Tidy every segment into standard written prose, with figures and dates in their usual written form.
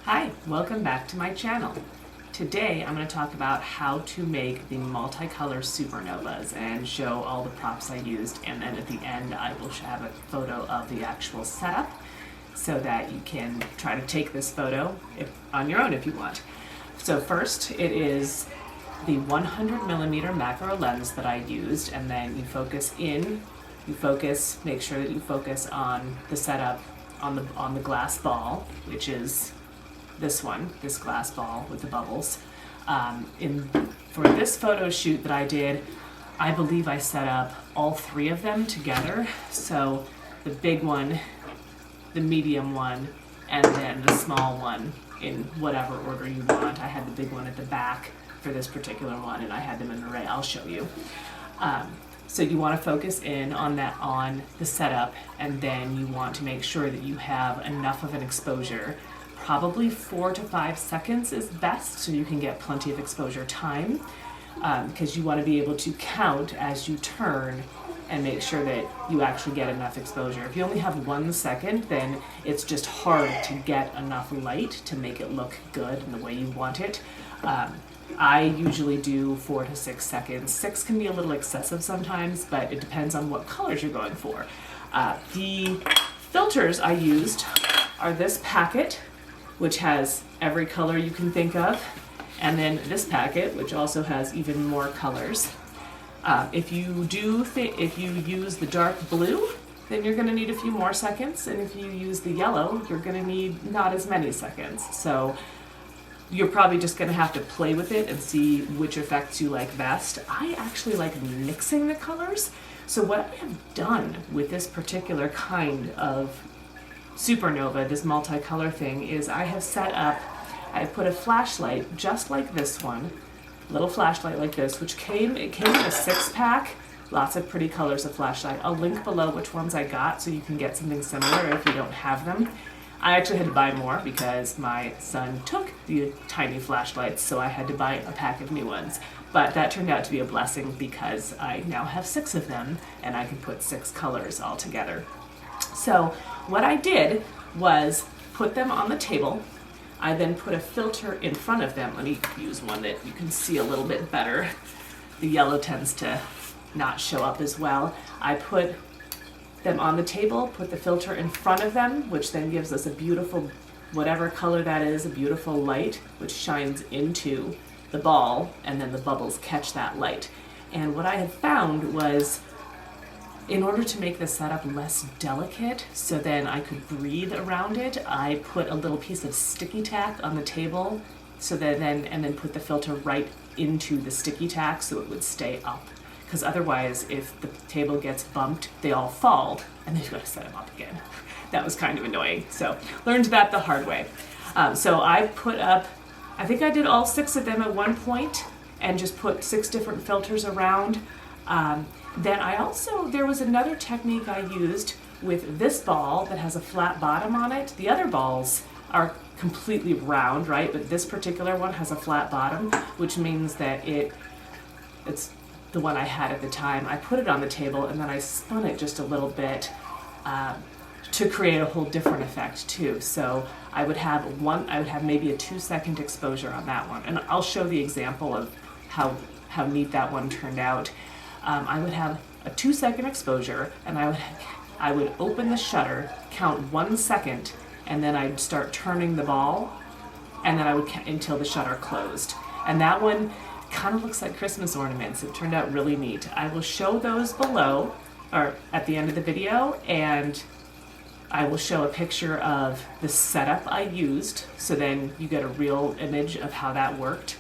Hi, welcome back to my channel. Today I'm going to talk about how to make the multicolor supernovas and show all the props I used, and then at the end I will have a photo of the actual setup so that you can try to take this photo on your own if you want. So first it is the 100mm macro lens that I used, and then you make sure that you focus on the setup on the glass ball, which is this glass ball with the bubbles. For this photo shoot that I did, I believe I set up all three of them together. So the big one, the medium one, and then the small one in whatever order you want. I had the big one at the back for this particular one, and I had them in an array. I'll show you. So you want to focus in on the setup, and then you want to make sure that you have enough of an exposure. Probably 4 to 5 seconds is best, so you can get plenty of exposure time, because you want to be able to count as you turn and make sure that you actually get enough exposure. If you only have 1 second, then it's just hard to get enough light to make it look good in the way you want it. I usually do 4 to 6 seconds. 6 can be a little excessive sometimes, but it depends on what colors you're going for. The filters I used are this packet, which has every color you can think of, and then this packet, which also has even more colors. If you use the dark blue, then you're going to need a few more seconds, and if you use the yellow, you're going to need not as many seconds. So you're probably just going to have to play with it and see which effects you like best. I actually like mixing the colors. So what I have done with this particular kind of supernova, this multicolor thing, is I put a flashlight just like this one, little flashlight like this, which came in a 6-pack, lots of pretty colors of flashlight. I'll link below which ones I got so you can get something similar if you don't have them. I actually had to buy more because my son took the tiny flashlights, so I had to buy a pack of new ones. But that turned out to be a blessing because I now have 6 of them and I can put 6 colors all together. So what I did was put them on the table. I then put a filter in front of them. Let me use one that you can see a little bit better. The yellow tends to not show up as well. I put them on the table, put the filter in front of them, which then gives us a beautiful, whatever color that is, a beautiful light, which shines into the ball, and then the bubbles catch that light. And what I had found was, in order to make the setup less delicate, so then I could breathe around it, I put a little piece of sticky tack on the table, and then put the filter right into the sticky tack so it would stay up. Because otherwise, if the table gets bumped, they all fall, and then you've got to set them up again. That was kind of annoying. So learned that the hard way. So I put up, I think I did all 6 of them at one point, and just put 6 different filters around. Then there was another technique I used with this ball that has a flat bottom on it. The other balls are completely round, right? But this particular one has a flat bottom, which means that it's the one I had at the time. I put it on the table and then I spun it just a little bit to create a whole different effect too. So I would have maybe a 2-second exposure on that one. And I'll show the example of how neat that one turned out. I would have a 2-second exposure, and I would open the shutter, count 1 second, and then I'd start turning the ball, and then I would count until the shutter closed. And that one kind of looks like Christmas ornaments. It turned out really neat. I will show those below, or at the end of the video, and I will show a picture of the setup I used, so then you get a real image of how that worked.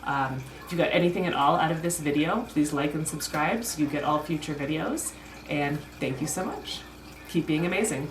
If you got anything at all out of this video, please like and subscribe so you get all future videos. And thank you so much. Keep being amazing.